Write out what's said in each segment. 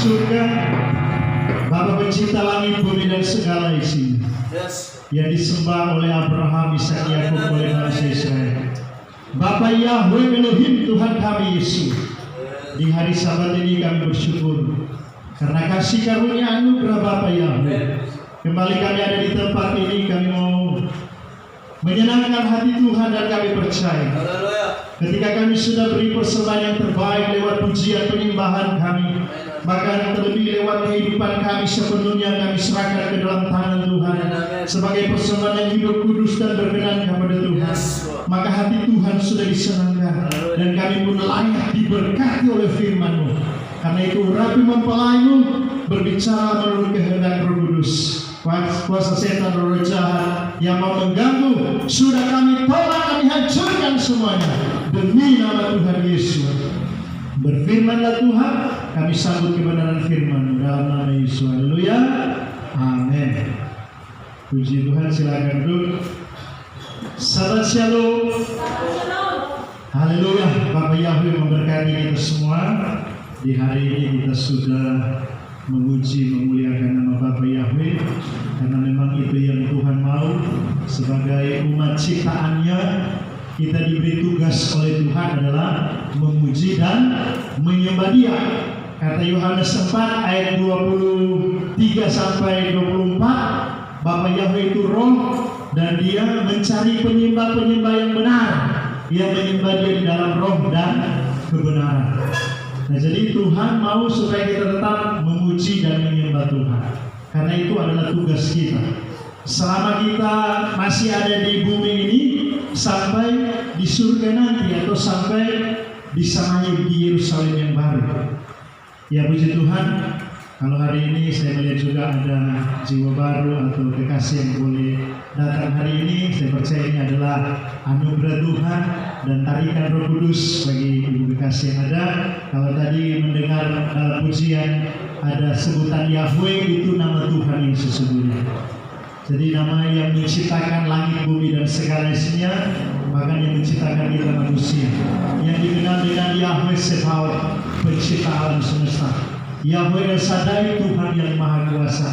surga, Bapa pencipta langit, bumi dan segala isinya, yang disembah oleh Abraham, Ishak, Yakub, oleh bangsa Israel. Bapa Yahweh Elohim, Tuhan kami Yesus, di hari Sabat ini kami bersyukur karena kasih karunia anugerah Bapa Yahweh. Kembali kami ada di tempat ini, kami mau menyenangkan hati Tuhan dan kami percaya ketika kami sudah beri persembahan yang terbaik lewat pujian penyembahan kami, bahkan terlebih lewat kehidupan kami sepenuhnya kami serahkan ke dalam tangan Tuhan sebagai persembahan yang hidup, kudus dan berkenan kepada Tuhan, maka hati Tuhan sudah disenangkan dan kami pun layak diberkati oleh firman-Mu. Karena itu rapi mempelai-Mu berbicara menurut kehendak Roh Kudus. Kuasa setan, roh jahat yang mau mengganggu sudah kami tolak, kami hancurkan semuanya demi nama Tuhan Yesus. Berfirmanlah Tuhan, kami sambut kebenaran firman dalam nama Yesus. Haleluya, amin. Puji Tuhan, silakan duduk. Salam shalom. Haleluya. Bapak Yahweh memberkati kita semua. Di hari ini kita sudah memuji, memuliakan nama Bapa Yahweh, karena memang itu yang Tuhan mau. Sebagai umat ciptaannya, kita diberi tugas oleh Tuhan adalah memuji dan menyembah Dia. Kata Yohanes 4 ayat 23 sampai 24, Bapa Yahweh itu roh dan Dia mencari penyembah-penyembah yang benar, yang menyembah Dia di dalam roh dan kebenaran. Nah, jadi Tuhan mau supaya kita tetap memuji dan menyembah Tuhan, karena itu adalah tugas kita selama kita masih ada di bumi ini sampai di surga nanti, atau sampai di sana di Yerusalem yang baru. Ya puji Tuhan, kalau hari ini saya melihat juga ada jiwa baru atau kekasih yang boleh datang hari ini. Saya percaya ini adalah anugerah Tuhan dan tarikan Roh Kudus bagi ibu kekasih yang ada. Kalau tadi mendengar dalam pujian ada sebutan Yahweh, itu nama Tuhan yang sesungguhnya. Jadi nama yang menciptakan langit, bumi dan segala isinya, bahkan yang menciptakan kita manusia, yang dikenal dengan Yahweh Sebaot, pencipta alam semesta. Yahweh El Shaddai, Tuhan yang Maha Kuasa.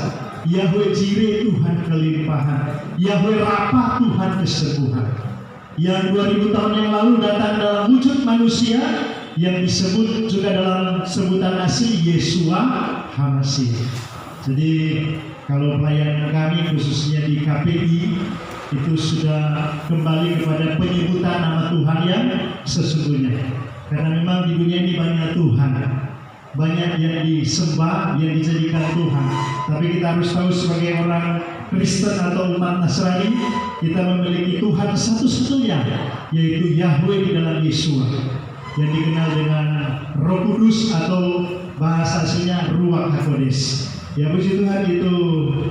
Yahweh Jireh, Tuhan kelimpahan. Yahweh Rafa, Tuhan kesembuhan. Yang 2000 tahun yang lalu datang dalam wujud manusia, yang disebut juga dalam sebutan asli Yeshua HaMashiach. Jadi kalau pelayanan kami khususnya di KPI itu sudah kembali kepada penyebutan nama Tuhan yang sesungguhnya. Karena memang di dunia ini banyak Tuhan, banyak yang disembah, yang dijadikan Tuhan. Tapi kita harus tahu sebagai orang Kristen atau umat Nasrani, kita memiliki Tuhan satu-satunya, yaitu Yahweh di dalam Yeshua, yang dikenal dengan Roh Kudus atau bahasa aslinya Ruach HaKodesh. Ya puji Tuhan, itu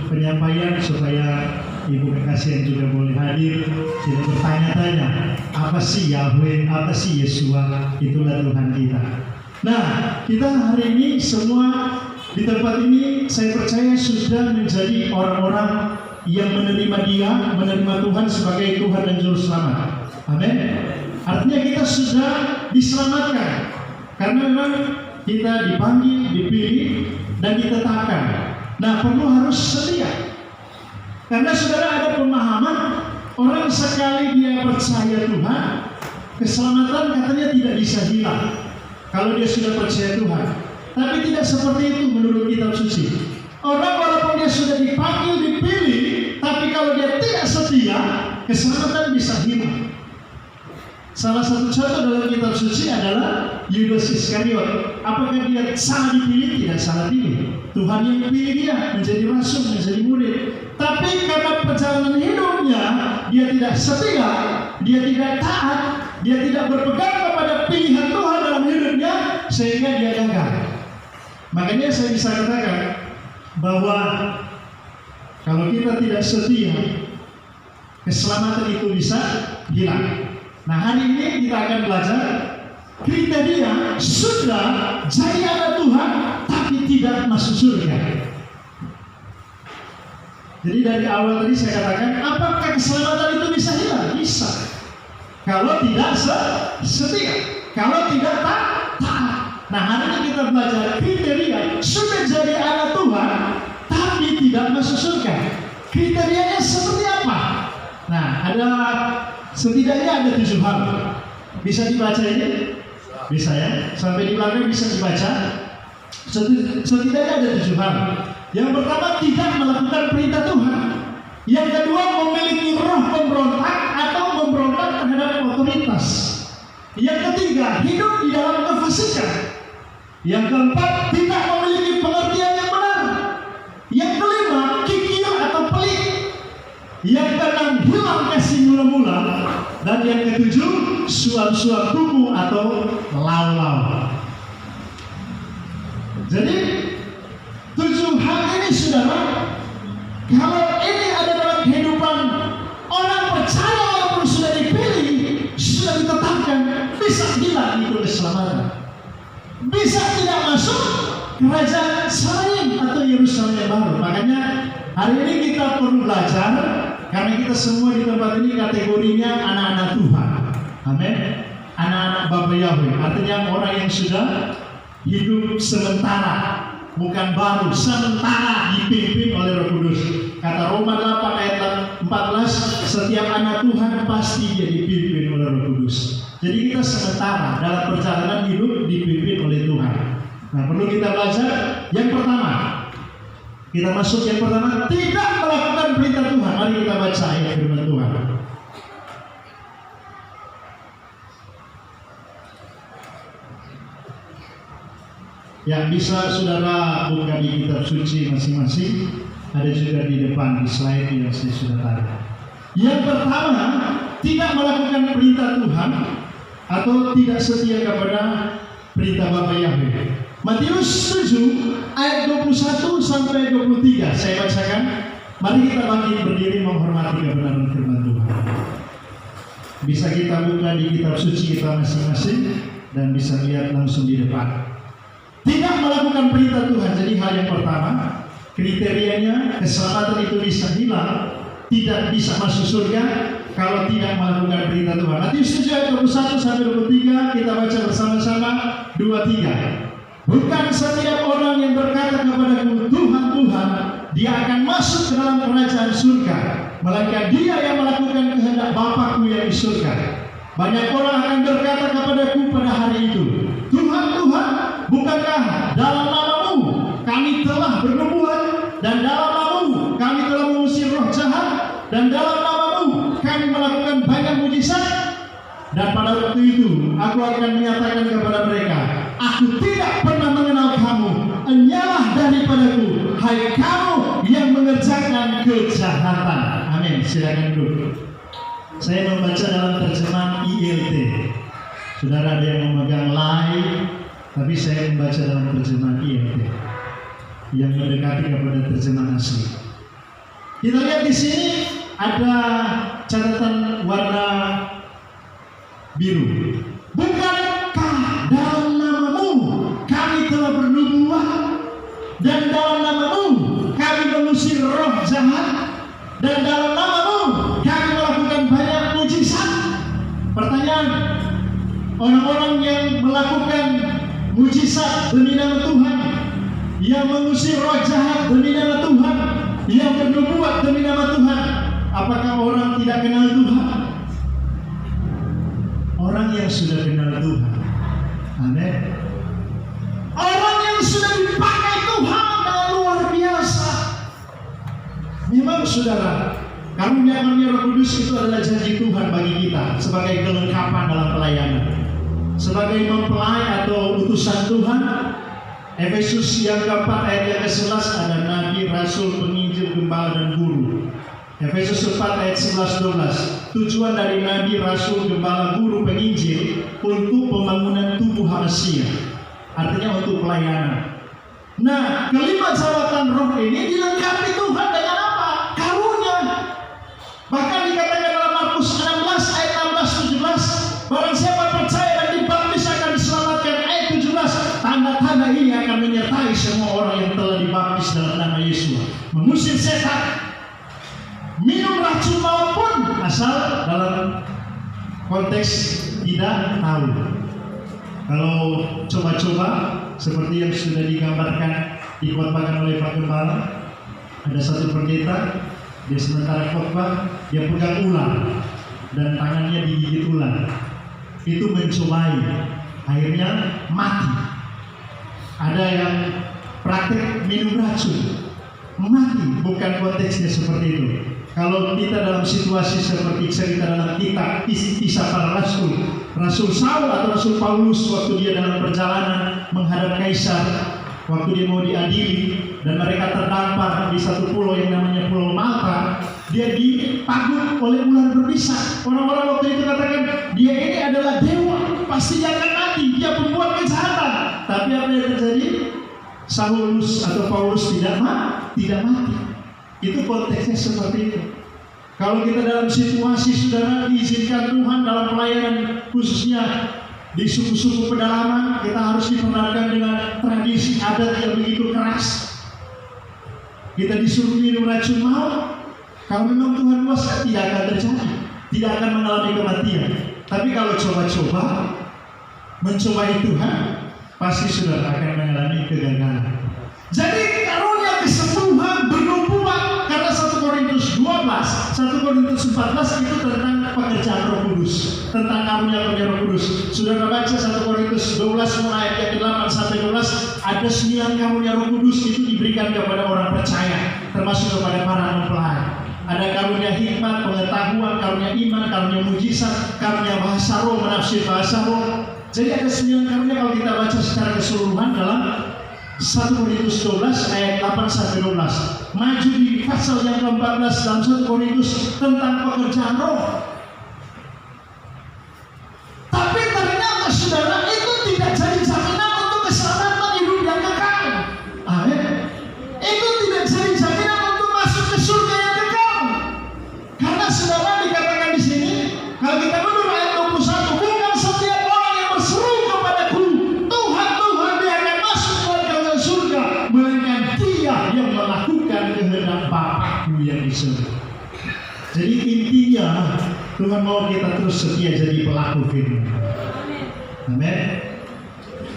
penyampaian supaya ibu kekasih yang juga boleh hadir tidak bertanya-tanya apa sih Yahweh, apa sih Yeshua. Itulah Tuhan kita. Nah, kita hari ini semua di tempat ini saya percaya sudah menjadi orang-orang yang menerima Dia, menerima Tuhan sebagai Tuhan dan Juru Selamat. Amin. Artinya kita sudah diselamatkan karena memang kita dipanggil, dipilih dan ditetapkan. Nah, perlu harus setia. Karena saudara ada pemahaman orang sekali dia percaya Tuhan, keselamatan katanya tidak bisa hilang kalau dia sudah percaya Tuhan. Tapi tidak seperti itu menurut kitab suci. Orang walaupun dia sudah dipanggil, dipilih, tapi kalau dia tidak setia, keselamatan bisa hilang. Salah satu contoh dalam kitab suci adalah Yudas Iskariot. Apakah dia salah dipilih? Tidak salah pilih. Tuhan yang pilih dia menjadi rasul, menjadi murid. Tapi karena perjalanan hidupnya dia tidak setia, dia tidak taat, dia tidak berpegang kepada pilihan Tuhan dalam hidupnya, sehingga dia gagal. Makanya saya bisa katakan bahwa kalau kita tidak setia, keselamatan itu bisa hilang. Nah, hari ini kita akan belajar kriteria sudah jadi anak Tuhan tapi tidak masuk surga. Jadi dari awal tadi saya katakan, apakah keselamatan itu bisa hilang? Bisa. Kalau tidak setia, kalau tidak taat. Nah, hari ini kita belajar kriteria sudah masuk surga. Kriterianya seperti apa? Nah, setidaknya ada 7 hal. Bisa dibaca ini? Bisa ya? Sampai di belakang bisa dibaca. Setidaknya ada 7 hal. Yang pertama, tidak melakukan perintah Tuhan. Yang kedua, memiliki roh pemberontak atau memberontak terhadap otoritas. Yang ketiga, hidup di dalam kefasikan. Yang keempat, tidak memiliki pengertian yang benar. Yang kelima, kikir atau pelit. Yang keenam, hilang kasih mula-mula. Dan yang ketujuh, suam-suam tubuh atau lau-lau. Jadi 7 hal ini, saudara, kalau ini ada dalam kehidupan orang percaya walaupun sudah dipilih, sudah ditetapkan, bisa hilang itu keselamatan, bisa tidak masuk kerajaan Salim atau Yerusalem yang baru. Makanya hari ini kita perlu belajar, karena kita semua di tempat ini kategorinya anak-anak Tuhan. Amin. Anak-anak Bapa Yahweh, artinya orang yang sudah hidup sementara, bukan baru, sementara dipimpin oleh Roh Kudus. Kata Roma 8 ayat 14, setiap anak Tuhan pasti dia dipimpin oleh Roh Kudus. Jadi kita sementara dalam perjalanan hidup dipimpin oleh Tuhan. Nah, perlu kita belajar. Yang pertama, kita masuk yang pertama, tidak melakukan perintah Tuhan. Mari kita baca ayat firman Tuhan. Yang bisa saudara buka di kitab suci masing-masing, ada juga di depan di slide yang saya sudah taruh. Yang pertama, tidak melakukan perintah Tuhan atau tidak setia kepada perintah Bapa Yahweh. Matius 7 ayat 21 sampai 23 saya bacakan. Mari kita bangkit berdiri menghormati kebenaran firman Tuhan. Bisa kita buka di kitab suci kita masing-masing dan bisa lihat langsung di depan. Tidak melakukan perintah Tuhan. Jadi hal yang pertama, kriterianya keselamatan itu bisa hilang, tidak bisa masuk surga kalau tidak melakukan perintah Tuhan. Matius 7 ayat 21 sampai 23 kita baca bersama-sama. 2-3. Bukan setiap orang yang berkata kepadaku Tuhan, Tuhan, dia akan masuk ke dalam kerajaan surga, melainkan dia yang melakukan kehendak Bapa-Ku yang di surga. Banyak orang akan berkata kepadaku pada hari itu, Tuhan, Tuhan, bukankah dalam nama-Mu kami telah bernubuat, dan dalam nama-Mu kami telah mengusir roh jahat, dan dalam nama-Mu kami melakukan banyak mujizat? Dan pada waktu itu aku akan menyatakan kepada mereka, aku tidak pernah mengenal kamu, enyalah daripadaku, hai kamu yang mengerjakan kejahatan. Amin. Silakan duduk. Saya membaca dalam terjemahan ILT. Saudara ada yang memegang lain, tapi saya membaca dalam terjemahan ILT yang mendekati kepada terjemahan asli. Kita lihat di sini ada catatan warna biru. Bukankah dalam nama-Mu kami telah bernubuat, dan dalam nama-Mu kami mengusir roh jahat, dan dalam nama-Mu kami melakukan banyak mujizat? Pertanyaan, orang-orang yang melakukan mujizat demi nama Tuhan, yang mengusir roh jahat demi nama Tuhan, yang bernubuat demi nama Tuhan, apakah orang tidak kenal Tuhan? Orang yang sudah kenal Tuhan, amin. Orang yang sudah dipakai Tuhan dengan luar biasa. Memang saudara, karunia-karunia Roh Kudus itu adalah janji Tuhan bagi kita sebagai kelengkapan dalam pelayanan, sebagai mempelai atau utusan Tuhan. Efesus yang keempat ayat yang ke-11 ada nabi, rasul, penginjil, gembala, dan guru. Efesus 4 ayat 11-12. Tujuan dari nabi, rasul, gembala, guru, penginjil untuk pembangunan tubuh manusia, artinya untuk pelayanan. Nah, kelima jabatan roh ini dilengkapi Tuhan dengan apa? Karunia. Bahkan dikatakan dalam Markus 16 ayat 16-17, barang siapa percaya dan dibaptis akan diselamatkan. Ayat 17, tanda-tanda ini akan menyertai semua orang yang telah dibaptis dalam nama Yesus, mengusir setan, minum racun maupun, asal dalam konteks tidak tahu. Kalau coba-coba seperti yang sudah digambarkan, dikhotbahkan oleh Pak Gembala, Ada satu pendeta, dia sementara khotbah, dia pegang ular dan tangannya digigit ular. Itu mencobai, akhirnya mati. Ada yang praktek minum racun, mati. Bukan konteksnya seperti itu. Kalau kita dalam situasi seperti cerita dalam kitab Kisah Para Rasul, Rasul Saul atau Rasul Paulus waktu dia dalam perjalanan menghadap Kaisar, waktu dia mau diadili dan mereka terdampar di satu pulau yang namanya Pulau Malta, dia dipagut oleh ular berbisa. Orang-orang waktu itu katakan dia ini adalah dewa, pasti dia akan mati, dia pembuat kejahatan. Tapi apa yang terjadi? Saulus atau Paulus tidak mati. Itu konteksnya seperti itu. Kalau kita dalam situasi saudara diizinkan Tuhan dalam pelayanan, khususnya di suku-suku pedalaman, kita harus diperkenalkan dengan tradisi adat yang begitu keras. Kita disuruh minum racun maut. Kalau memang Tuhan kuasa, tidak akan terjadi, tidak akan mengalami kematian. Tapi kalau coba-coba mencobai Tuhan, pasti saudara akan mengalami kegagalan. Jadi karunia kesembuhan bernubuat, karena 1 Korintus 12, 1 Korintus 14 itu tentang pekerjaan Roh Kudus, tentang karunia Roh Kudus. Saudara baca 1 Korintus 12 mulai ayat 8 sampai 12, ada 9 karunia Roh Kudus itu diberikan kepada orang percaya, termasuk kepada para mempelai. Ada karunia hikmat, pengetahuan, karunia iman, karunia mujizat, karunia bahasa roh, menafsir bahasa roh. Jadi ada 9 karunia kalau kita baca secara keseluruhan dalam 1 Korintus 12 ayat 8 sampai 12. Maju di pasal yang ke-14 dalam 1 Korintus tentang pekerjaan roh. Tapi ternyata saudara itu tidak jadi jaminan untuk keselamatan hidup yang kekal. Amin. Itu tidak jadi jaminan untuk masuk ke surga yang kekal. Karena saudara dikatakan di sini, kalau kita menurut ayat 21, bukan setiap orang yang berseru kepadaku, Tuhan, Tuhan, dia akan masuk ke surga, melainkan dia yang melakukan kehendak Bapakku yang di surga. Jadi intinya Tuhan mau kita terus setia jadi pelaku firman. Amin.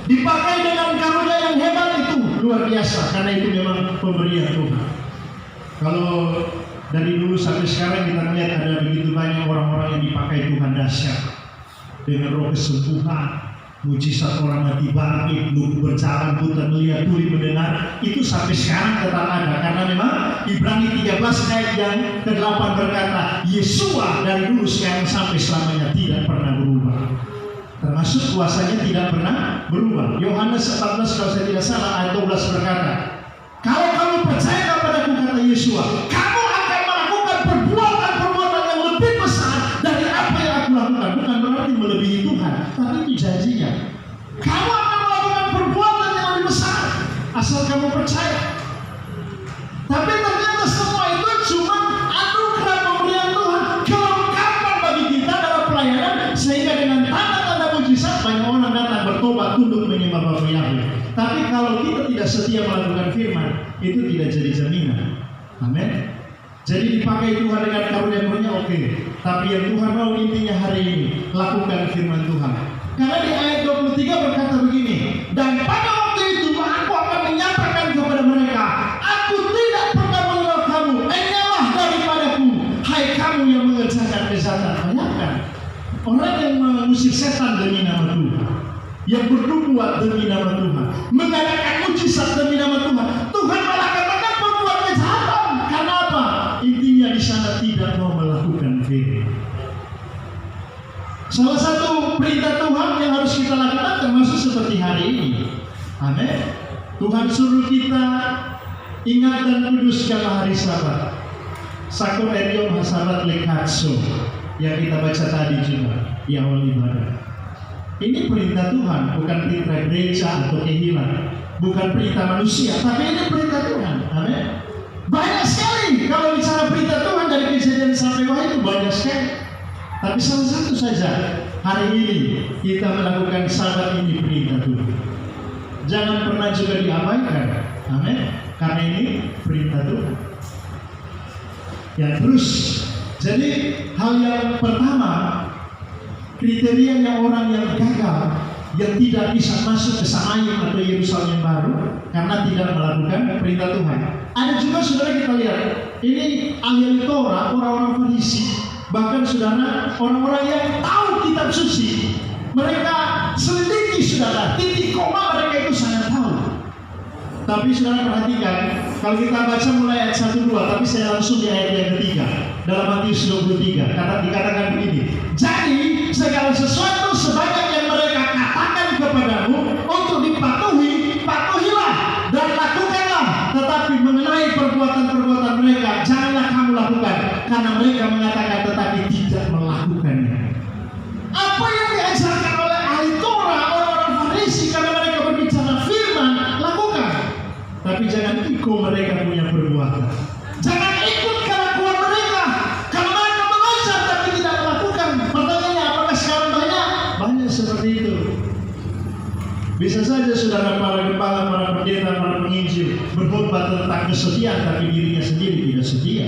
Dipakai dengan karunia yang hebat itu luar biasa, karena itu memang pemberian Tuhan. Kalau dari dulu sampai sekarang kita melihat ada begitu banyak orang-orang yang dipakai Tuhan dahsyat dengan roh kesembuhan, mujizat orang mati bangkit, lumpuh berjalan, buta melihat, tuli mendengar. Itu sampai sekarang tetap ada, karena memang Ibrani 13 ayat yang ke-8 berkata, Yesua dari dulu sekarang sampai selamanya tidak pernah berubah, termasuk kuasanya tidak pernah berubah. Yohanes 14 kalau saya tidak salah ayat 12 berkata, kalau kamu percaya kepadaku, kata Yesua, kamu akan melakukan perbuatan-perbuatan yang lebih besar dari apa yang aku lakukan. Bukan berarti melebihi Tuhan, tapi itu janjinya. Kamu akan melakukan perbuatan yang lebih besar asal kamu percaya. Tapi ternyata semua itu cuma anugerah pemberian Tuhan, kelengkapan bagi kita dalam pelayanan, sehingga dengan tanda-tanda mujizat banyak orang datang bertobat, tunduk menyembah Bapa Yahweh. Tapi kalau kita tidak setia melakukan firman, itu tidak jadi jaminan. Amin. Jadi dipakai Tuhan dengan karunia-karunia, oke. Tapi yang Tuhan mau intinya hari ini, lakukan firman Tuhan. Karena di ayat 23 berkata begini, dan pada waktu itu aku akan menyatakan kepada mereka, aku tidak pernah mengenal kamu, enyahlah daripadaku, hai kamu yang mengerjakan kejahatan. Bayangkan, orang yang mengusir setan demi nama Tuhan, yang bernubuat demi nama Tuhan, mengadakan mujizat demi nama Tuhan, Tuhan malah katakan membuat kejahatan. Karena apa? Intinya di sana tidak mau melakukan firman. Salah satu perintah Tuhan yang harus kita lakukan termasuk seperti hari ini. Amin. Tuhan suruh kita ingat dan kuduskanlah hari Sabat. Sakor Erion Hasabat Lekatso yang kita baca tadi juga di awal ibadah. Ini perintah Tuhan, bukan perintah gereja atau kehilangan, bukan perintah manusia, tapi ini perintah Tuhan. Amin. Banyak sekali kalau bicara perintah Tuhan dari Kejadian sampai Wahyu itu banyak sekali. Tapi salah satu saja hari ini kita melakukan Sabat ini perintah Tuhan. Jangan pernah juga diabaikan. Amin. Karena ini perintah Tuhan. Ya terus. Jadi hal yang pertama, kriteria yang orang yang gagal, yang tidak bisa masuk ke Samaim atau Yerusalem baru karena tidak melakukan perintah Tuhan. Ada juga saudara kita lihat, ini ahli Torah, orang-orang Farisi, bahkan saudara orang-orang yang tahu kitab suci, mereka selidiki saudara, titik koma mereka itu sangat tahu. Tapi saudara perhatikan, kalau kita baca mulai ayat 1-2, tapi saya langsung di ayat yang ketiga dalam Matius 23, dikatakan begini. Jadi segala sesuatu sebanyak yang mereka katakan kepadamu untuk dipatuhi, patuhilah dan lakukanlah. Tetapi mengenai perbuatan-perbuatan mereka, janganlah kamu lakukan, karena mereka mengatakan tetapi tidak melakukannya. Apa yang diajarkan oleh ahli Torah, orang-orang Farisi, karena mereka berbicara firman, lakukan. Tapi jangan ikut mereka punya perbuatan. Jangan ikut kelakuan mereka, karena mereka mengajar tapi tidak melakukan. Pertanyaannya, apakah sekarang banyak? Banyak seperti itu. Bisa saja saudara para gembala, para pendeta, para penginjil berkhotbah tentang kesetiaan, tapi dirinya sendiri tidak setia.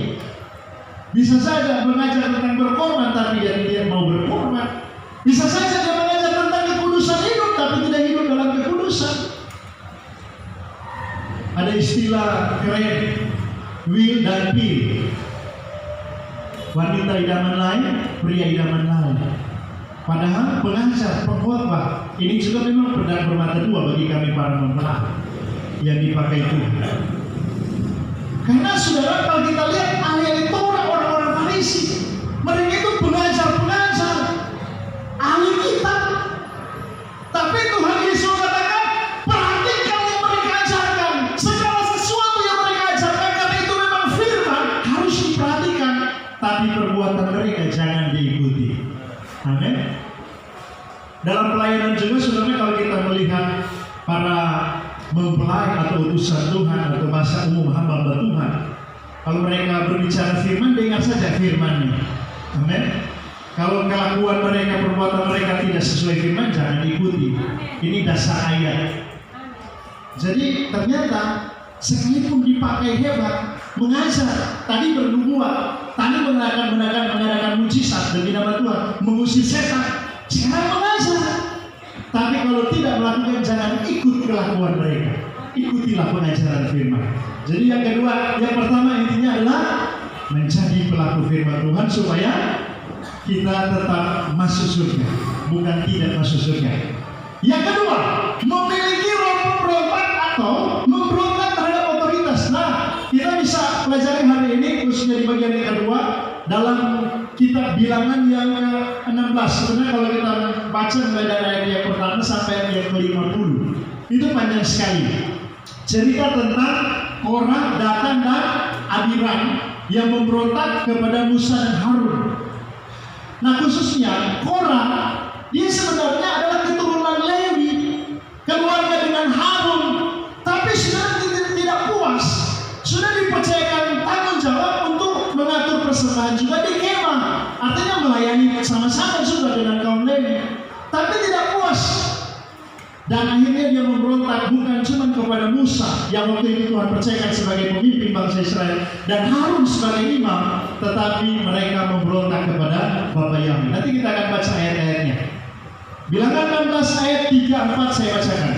Bisa saja mengajar tentang berkorban, tapi dia tidak mau berkorban. Bisa saja dia mengajar tentang kekudusan hidup, tapi tidak hidup dalam kekudusan. Ada istilah keren, will dan pill. Wanita idaman lain, pria idaman lain. Padahal pengajar, pengkhotbah, ini juga memang pedang bermata dua bagi kami para mempelai yang dipakai Tuhan. Karena saudara, kalau kita lihat ahli Torah, orang-orang Farisi, mereka itu pengajar-pengajar, ahli kitab. Tapi Tuhan Yesus katakan, perhatikan yang mereka ajarkan. Segala sesuatu yang mereka ajarkan, karena itu memang firman, harus diperhatikan. Tapi perbuatan mereka jangan diikuti. Amin. Dalam pelayanan juga saudara, kalau kita melihat para mempelai atau utusan Tuhan atau bahasa umum hamba Tuhan, kalau mereka berbicara firman, dengar saja firman-Nya. Amin. Kalau kelakuan mereka, perbuatan mereka tidak sesuai firman, jangan ikuti. Ini dasar ayat. Jadi ternyata sekalipun dipakai hebat, mengajar, tadi bernubuat, tadi mengadakan mujizat demi nama Tuhan, mengusir setan, jangan mengajar. Tapi kalau tidak melakukan, jangan ikut kelakuan mereka. Ikutilah pengajaran firman. Jadi yang kedua, yang pertama intinya adalah menjadi pelaku firman Tuhan supaya kita tetap masuk surga, bukan tidak masuk surga. Yang kedua, memiliki roh pemberontak atau memberontak terhadap otoritas. Nah, kita bisa pelajari hari ini khususnya di bagian yang kedua dalam kitab Bilangan yang ke-16. Sebenarnya kalau kita baca mulai dari ayat yang pertama sampai ayat yang ke-50, itu panjang sekali. Cerita tentang Korah, Datan dan Abiram yang memberontak kepada Musa dan Harun. Nah, khususnya Korah, dia sebenarnya adalah keturunan Lewi, keluarga dengan Harun, tapi sudah tidak puas, sudah dipercayakan tanggung jawab untuk mengatur persembahan juga di kemah, artinya melayani sama-sama juga dengan kaum Lewi, tapi tidak puas. Dan akhirnya dia memberontak bukan cuma kepada Musa yang waktu itu Tuhan percayakan sebagai pemimpin bangsa Israel dan Harun sebagai imam, tetapi mereka memberontak kepada Bapa Yahweh. Nanti kita akan baca ayat-ayatnya. Bilangan 16 ayat 3-4 saya bacakan.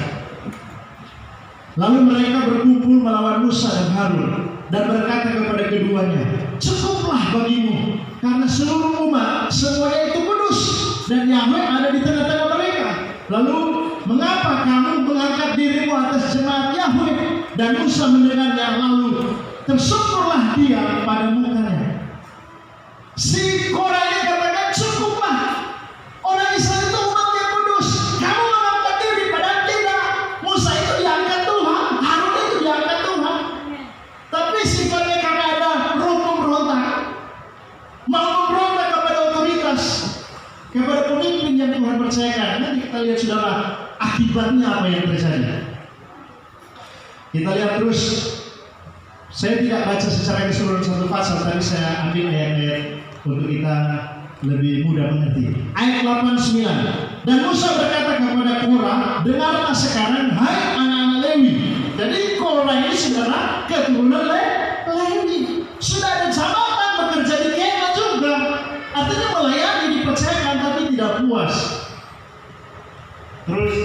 Lalu mereka berkumpul melawan Musa dan Harun dan berkata kepada keduanya, cukuplah bagimu, karena seluruh umat semuanya itu kudus dan Yahweh ada di tengah-tengah mereka. Lalu mengapa kamu mengangkat dirimu atas jemaat Yahweh? Dan Musa mendengarnya, lalu tersungkurlah dia pada mukanya. Si Korah ini katakan, cukuplah, orang Israel itu umat yang kudus, kamu mengangkat diri, padahal tidak. Musa itu diangkat Tuhan, Harun itu diangkat Tuhan. Tapi sifatnya karena ada roh pemberontak, mau memberontak kepada otoritas, kepada pemimpin yang Tuhan percayakan. Nanti kita lihat saudara, akibatnya apa yang terjadi. Kita lihat terus. Saya tidak baca secara keseluruhan satu pasal, tapi saya ambil ayat-ayat untuk kita lebih mudah mengerti. Ayat 8-9. Dan Musa berkata kepada Korah, dengarlah sekarang hai anak-anak Lewi. Jadi Korah ini saudara keturunan Lewi. Sudah ada jabatan bekerja di kemah juga. Artinya melayani, dipercayakan, tapi tidak puas. Terus,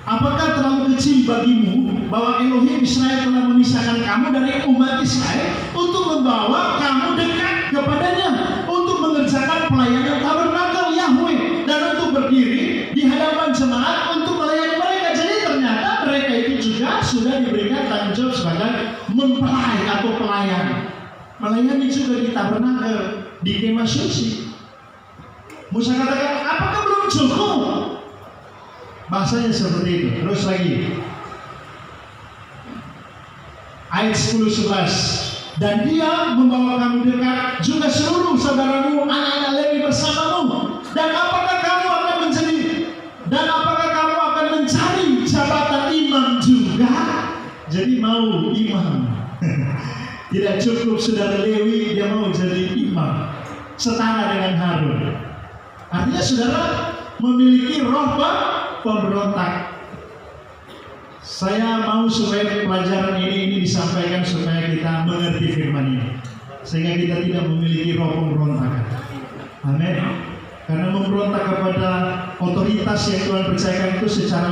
apakah terlalu kecil bagi bagimu bahwa Elohim Israel telah memisahkan kamu dari umat Israel untuk membawa kamu dekat kepadanya, untuk mengerjakan pelayanan tabernakel Yahweh dan untuk berdiri di hadapan jemaat untuk melayani mereka. Jadi ternyata mereka itu juga sudah diberikan tanggung jawab sebagai mempelai atau pelayan, melayani juga di tabernakel, di kemah suci. Musa katakan, apakah belum cukup? Bahasanya seperti itu. Terus lagi, ayat 10-11, dan dia membawa kamu dekat juga seluruh saudaramu anak-anak Lewi bersamamu. Dan apakah kamu akan mencari jabatan imam juga? Jadi mau imam. Tidak cukup saudara Lewi, dia mau jadi imam setara dengan Harun. Artinya saudara memiliki roh pemberontak. Saya mau supaya pelajaran ini disampaikan supaya kita mengerti firman ini, sehingga kita tidak memiliki roh pemberontakan. Amin. Karena memberontak kepada otoritas yang Tuhan percayakan itu secara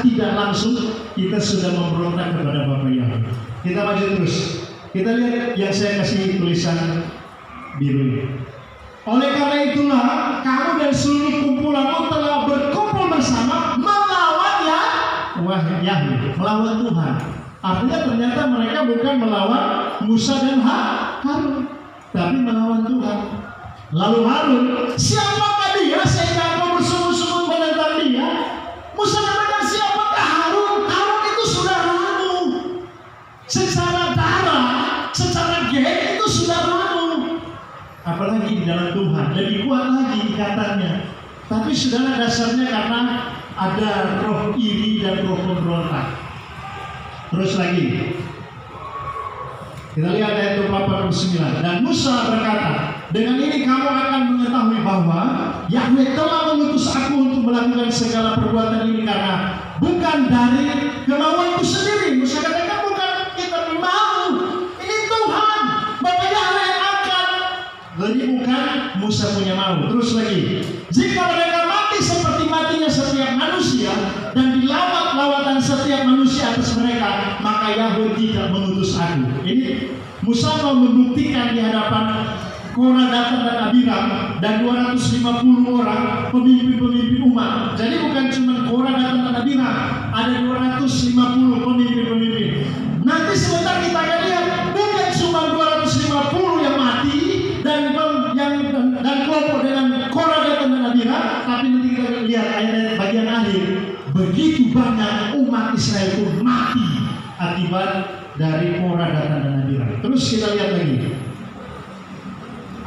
tidak langsung kita sudah memberontak kepada Bapa Yahweh. Kita maju terus. Kita lihat yang saya kasih tulisan biru ini. Oleh karena itulah kamu dan seluruh kumpulanmu telah berkumpul bersama melawan Yahweh, melawan Tuhan. Artinya ternyata mereka bukan melawan Musa dan Harun, tapi melawan Tuhan. Lalu Harun, siapakah dia sehingga kau bersungguh-sungguh menentang dia? Musa katakan, siapakah Harun? Harun itu saudaramu. Secara darah, secara gen itu saudaramu. Apalagi di dalam Tuhan, lebih kuat lagi ikatannya. Tapi saudara, dasarnya karena ada roh iri dan roh pemberontak. Terus lagi, kita lihat ayat 29. Dan Musa berkata, dengan ini kamu akan mengetahui bahwa Yahweh telah mengutus aku untuk melakukan segala perbuatan ini karena bukan dari kemauanku sendiri. Musa katakan, bukan kita mau, ini Tuhan, Bapa Yahweh yang akan. Jadi bukan Musa punya mau. Terus lagi, jika mereka mati seperti matinya setiap manusia dan dilawat-lawatan setiap manusia atas mereka, maka Yahweh tidak mengutus aku. Ini Musa mau membuktikan di hadapan Korah, Datan dan Abiram dan 250 orang pemimpin-pemimpin umat. Jadi bukan cuma Korah, Datan dan Abiram, ada 250 pemimpin-pemimpin. Nanti sebentar kita akan lihat, bukan cuma 250 yang mati dan kelompok dengan Korah, Datan dan Abiram, tapi nanti kita akan lihat ayat bagian akhir, begitu banyak umat Israel pun mati akibat dari Korah, Datan dan Abiram. Terus kita lihat lagi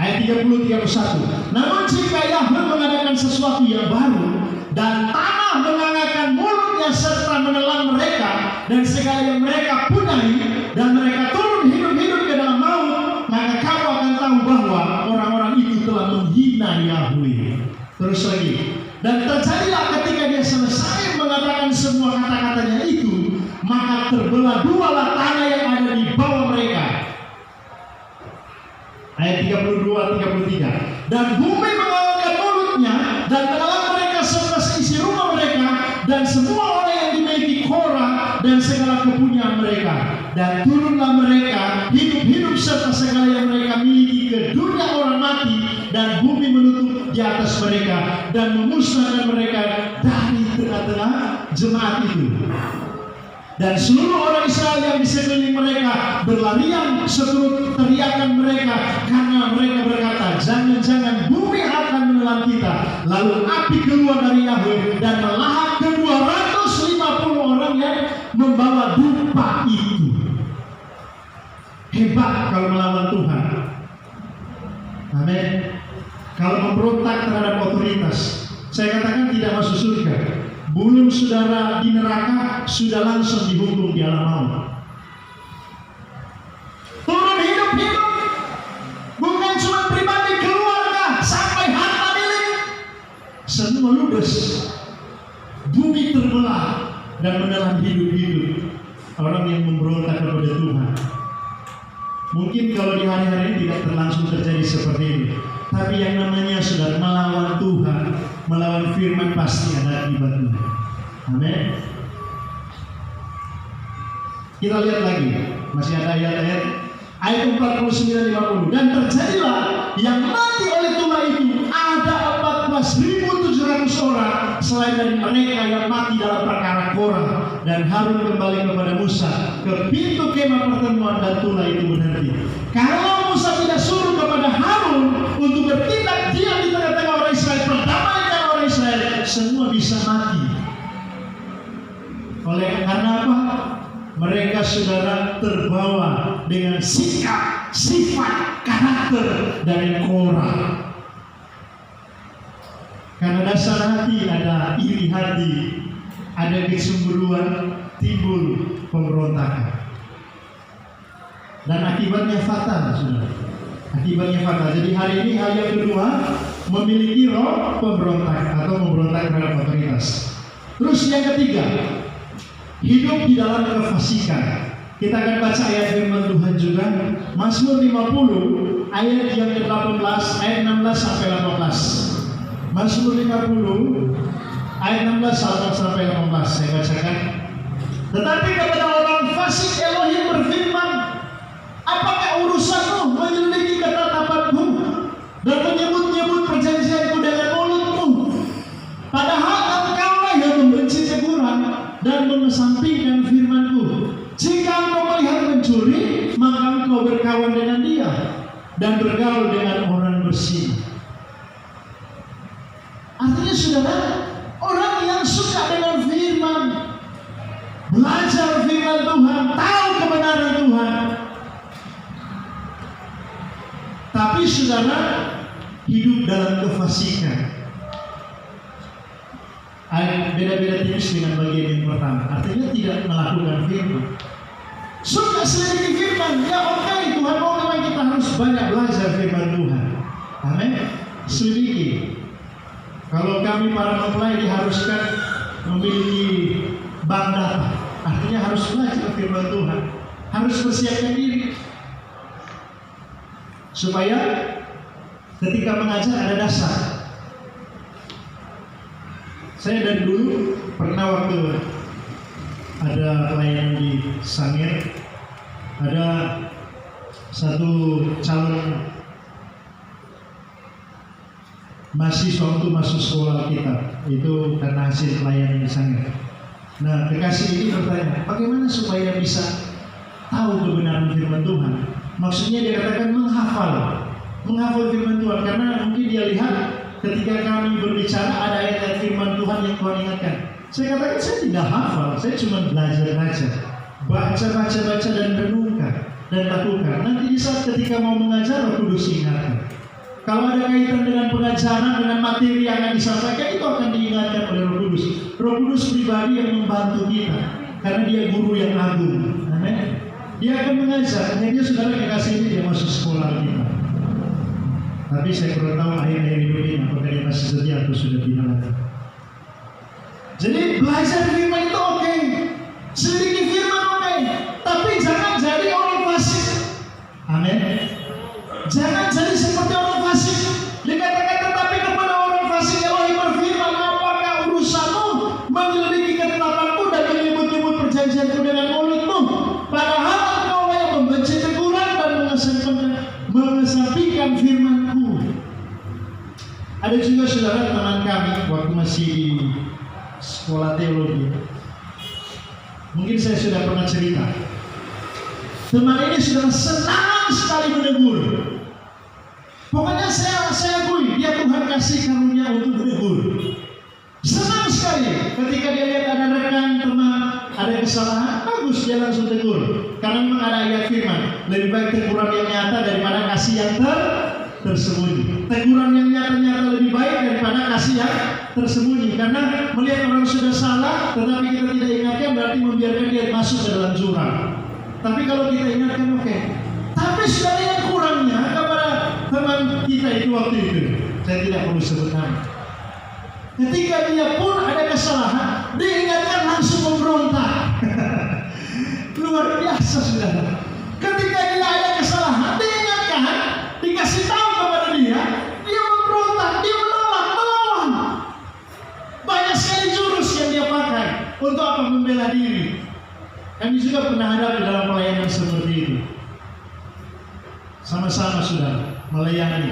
ayat 30-31. Namun jika Yahweh mengadakan sesuatu yang baru dan tanah menganggarkan mulutnya serta menelan mereka dan segala yang mereka punyai dan mereka turun hidup-hidup ke dalam maut, maka kamu akan tahu bahwa orang-orang itu telah menghina Yahweh. Terus lagi, dan terjadilah ketika dia selesai mengatakan semua kata-katanya itu, maka terbelah dualah tanah yang ada di bawah mereka. Ayat 32-33. Dan bumi mengangkat mulutnya dan menelan mereka serta seisi rumah mereka dan semua orang yang dimiliki Korah dan segala kepunyaan mereka. Dan turunlah mereka hidup-hidup serta segala yang mereka miliki ke dunia orang mati, dan bumi menutup di atas mereka dan memusnahkan mereka dari tengah-tengah jemaat itu. Dan seluruh orang Israel yang di sekeliling mereka berlarian seturut teriakan mereka, karena mereka berkata, jangan-jangan bumi akan menelan kita. Lalu api keluar dari Yahweh dan melahap ke 250 orang yang membawa dupa itu. Hebat kalau melawan Tuhan. Amin. Kalau memberontak terhadap otoritas, saya katakan tidak masuk surga. Belum saudara di neraka, sudah langsung dihukum di alam maut. Turun hidup-hidup, bukan cuma pribadi, keluarga, sampai harta milik, semua ludes. Bumi terbelah dan menelan hidup-hidup orang yang memberontak kepada Tuhan. Mungkin kalau di hari-hari ini tidak langsung terjadi seperti ini, tapi yang namanya sudah melawan Tuhan, melawan firman, pasti ada akibatnya. Amin. Kita lihat lagi, masih ada ayat-ayat. Ayat 49-50. Dan terjadilah yang mati oleh tulah itu ada 14.700 orang selain dari mereka yang mati dalam perkara Korah. Dan Harun kembali kepada Musa ke pintu kemah pertemuan dan tulah itu berhenti. Kalau Musa tidak suruh kepada Harun untuk bertindak diam di tengah-tengah orang Israel, perdamaikan orang Israel, semua bisa mati. Oleh karena apa? Mereka saudara terbawa dengan sikap, sifat, karakter dari Korah. Karena dasar hati ada iri hati, ada kecemburuan, timbul pemberontakan. Dan akibatnya fatal, saudara. Akibatnya fatal. Jadi hari ini hal yang kedua, memiliki roh pemberontak atau memberontak terhadap otoritas. Terus yang ketiga, hidup di dalam kefasikan. Kita akan baca ayat firman Tuhan juga, Mazmur 50 ayat yang ke-18, ayat 16 sampai 18. Mazmur 50 ayat 16 sampai 18 saya bacakan. Tetapi kepada orang fasik Elohim berfirman, apakah urusanmu menyelidiki ketetapanku dan menyebut-nyebut perjanjianku dengan mulutmu? Padahal engkaulah yang membenci teguran dan mengesampingkan firmanku. Jika engkau melihat mencuri, maka engkau berkawan dengan dia dan bergaul dengan orang bersih. Artinya saudara, orang yang suka dengan firman, belajar firman Tuhan, tahu kebenaran Tuhan, tapi saudara hidup dalam kefasikan. Beda-beda tipis dengan bagian yang pertama. Artinya tidak melakukan firman. Suka selidiki firman, ya oke, Tuhan mau memang kita harus banyak belajar firman Tuhan. Amin. Selidiki. Kalau kami para mempelai diharuskan memiliki bank data, artinya harus belajar firman Tuhan, harus persiapkan diri supaya ketika mengajar ada dasar. Saya dari dulu pernah waktu ada pelayanan di Sangir, ada satu calon mahasiswa untuk masuk sekolah kita, itu karena hasil pelayanan di Sangir. Nah, kekasih ini bertanya, bagaimana supaya bisa tahu kebenaran firman Tuhan? Maksudnya dia katakan menghafal firman Tuhan, karena mungkin dia lihat ketika kami berbicara ada ayat-ayat firman Tuhan yang Tuhan ingatkan. Saya katakan saya tidak hafal, saya cuma belajar, baca dan renungkan dan lakukan. Nanti di saat ketika mau mengajar, Roh Kudus ingatkan. Kalau ada kaitan dengan pengajaran, dengan materi yang akan disampaikan, itu akan diingatkan oleh Roh Kudus. Roh Kudus pribadi yang membantu kita, karena dia guru yang agung. Amin. Dia akan mengajar. Akhirnya saudara kekasih ini dia masuk sekolah kita. Tapi saya perlu tahu akhir-akhir hidup ini apakah dia masih setia atau sudah tidak lagi. Jadi belajar firman itu oke, selidiki firman oke, tapi jangan jadi orang fasik. Amin. Jangan jadi seperti orang fasik. Dikatakan tetapi kepada orang fasik Elohim berfirman, apakah urusanmu menyelidiki ketetapanku dan menyebut-nyebut perjanjianku dengan mulutmu? Padahal engkau yang membenci teguran dan mengesampingkan firmanku. Ada juga saudara teman kami waktu masih di sekolah teologi. Mungkin saya sudah pernah cerita. Teman ini sudah senang sekali menegur. Pokoknya saya akui dia Tuhan kasih karunia untuk menegur. Senang sekali ketika dia lihat ada rekan teman ada kesalahan, bagus dia langsung tegur. Karena memang ada ayat firman, lebih baik teguran yang nyata daripada kasih yang tersembunyi. Teguran yang nyata-nyata lebih baik daripada kasih yang tersembunyi. Karena melihat orang sudah salah, tetapi kita tidak ingatkan, berarti membiarkan dia masuk ke dalam jurang. Tapi kalau kita ingatkan, oke. Tapi sudah yang kurangnya kepada teman kita itu waktu itu, saya tidak perlu sebut nama. Ketika dia pun ada kesalahan, diingatkan langsung memberontak. Luar biasa saudara. Ketika dia ada kesalahan, diingatkan, dikasih tahu kepada dia memberontak, dia menolak, melawan. Banyak sekali jurus yang dia pakai untuk apa? Membela diri. Kami juga pernah ada di dalam pelayanan seperti itu. Sama-sama sudah melayani.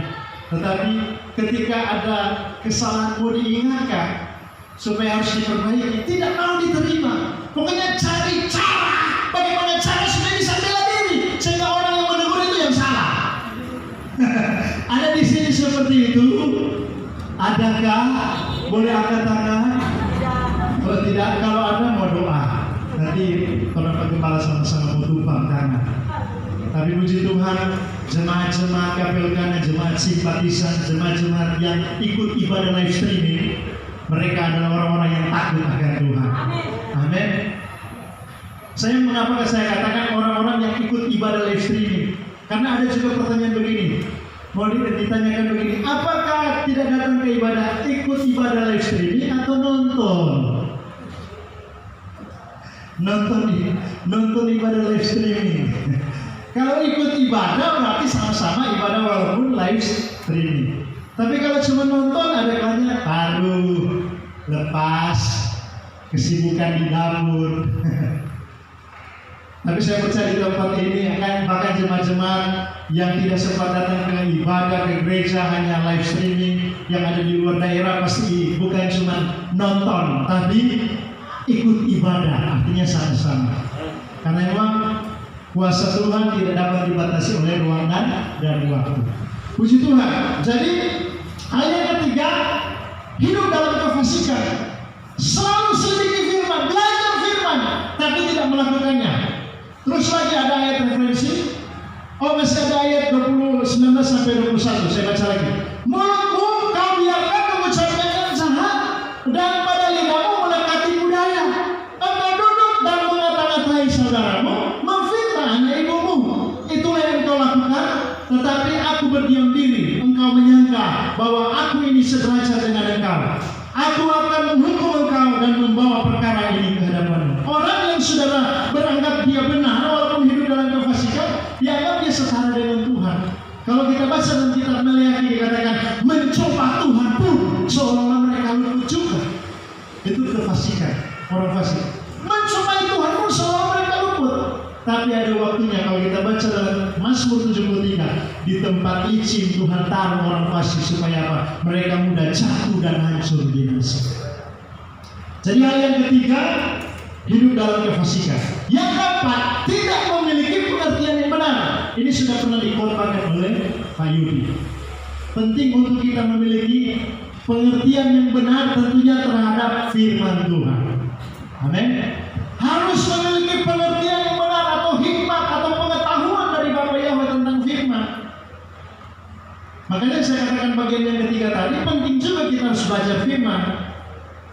Tetapi ketika ada kesalahan mau diingatkan supaya harus diperbaiki, tidak mau diterima. Pokoknya cari cara bagaimana cara supaya bisa bela diri sehingga orang yang menegur itu yang salah. Ada di sini seperti itu? Adakah? Boleh angkat tangan? Kalau tidak, kalau ada mau doa. Nanti kalau Pak Gembala sama-sama mau tumpang tangan. Tapi puji Tuhan, jemaat-jemaat Kapelgana, jemaat simpatisan, jemaat-jemaat yang ikut ibadah live streaming, mereka adalah orang-orang yang takut akan Tuhan. Amin. Mengapa saya katakan orang-orang yang ikut ibadah live streaming? Karena ada juga pertanyaan begini. Mau ditanyakan begini, apakah tidak datang ke ibadah, ikut ibadah live streaming atau nonton? Nonton ibadah live streaming. Kalau ikut ibadah berarti sama-sama ibadah walaupun live streaming. Tapi kalau cuma nonton ada kalanya taruh, lepas, kesibukan di dapur. Tapi saya percaya di tempat ini akan bahkan jemaat-jemaat yang tidak sempat datang ke ibadah ke gereja hanya live streaming, yang ada di luar daerah pasti bukan cuma nonton tapi ikut ibadah, artinya sama-sama. Karena memang kuasa Tuhan tidak dapat dibatasi oleh ruangan dan waktu. Puji Tuhan. Jadi ayat ketiga, hidup dalam kefasikan. Selalu selidiki firman, belajar firman, tapi tidak melakukannya. Terus lagi ada ayat referensi. Masih ada ayat 19 sampai 21. Saya baca lagi. Mulutmu kau biarkan mengucapkan yang jahat, dan pada lidahmu mendekati budaya. Engkau duduk dan mengata-ngatai saudaramu, memfitnah anak ibumu. Itulah yang kau lakukan. Tetapi aku berdiam diri. Engkau menyangka bahwa aku ini sederajat dengan engkau. Aku akan menghukum engkau dan membawa perkara ini ke hadapanmu. Orang yang saudara beranggap dia benar walaupun hidup dalam kefasikan, dianggap dia setara dengan Tuhan. Kalau kita baca dalam kitab Meleakhi dikatakan mencoba Tuhan pun seolah-olah mereka luput juga. Itu kefasikan, orang fasik. Mencoba Tuhan pun seolah mereka luput. Tapi ada waktunya kalau kita baca dalam Mazmur 73, di tempat licin Tuhan taruh orang fasik supaya apa? Mereka mudah jatuh dan hancur binasa. Jadi hal yang ketiga, hidup dalam kefasikan. Yang keempat, tidak memiliki pengertian yang benar. Ini sudah pernah dikorbankan oleh Pak Yudi. Penting untuk kita memiliki pengertian yang benar tentunya terhadap firman Tuhan. Amin. Harus memiliki pengertian yang benar atau hikmat atau pengetahuan dari Bapa Yahweh tentang firman. Makanya saya katakan bagian yang ketiga tadi, penting juga kita harus baca firman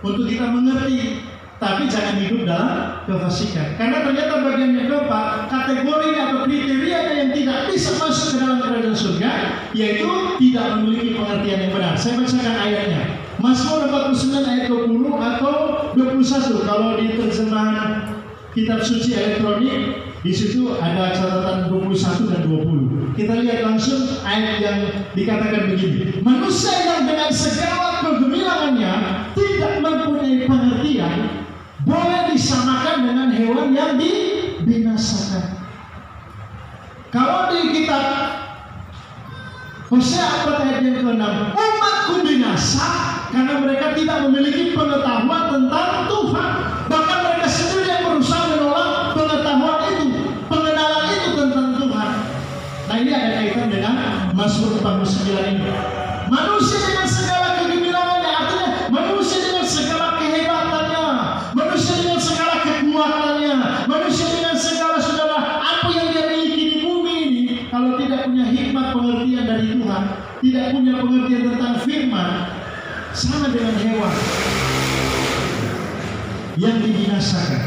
untuk kita mengerti, tapi jangan hidup dalam kefasikan. Karena ternyata bagian yang keempat, kategori atau kriteria yang tidak bisa masuk ke dalam kerajaan surga, yaitu tidak memiliki pengertian yang benar. Saya bacakan ayatnya. Mazmur 49 ayat 20 atau 21. Kalau di terjemahan kitab suci elektronik, di situ ada catatan 21 dan 20. Kita lihat langsung ayat yang dikatakan begini. Manusia yang dengan segala kegemilangannya tidak mempunyai pengertian boleh disamakan dengan hewan yang dibinasakan. Kalau di kitab Hosea 4 ayat yang ke-6, umatku binasa karena mereka tidak memiliki pengetahuan tentang Tuhan. Bahkan mereka sendiri yang berusaha menolak pengetahuan itu, pengenalan itu tentang Tuhan. Nah ini ada kaitan dengan Mazmur 49 ini. Manusia dengan segala kegemilangannya, artinya manusia dengan segala kehebatannya, manusia dengan segala kekuatannya, manusia dengan segala saudara apa yang dia miliki di bumi ini, kalau tidak punya hikmat pengertian dari Tuhan, tidak punya pengertian tentang firman, sama dengan hewan yang dibinasakan.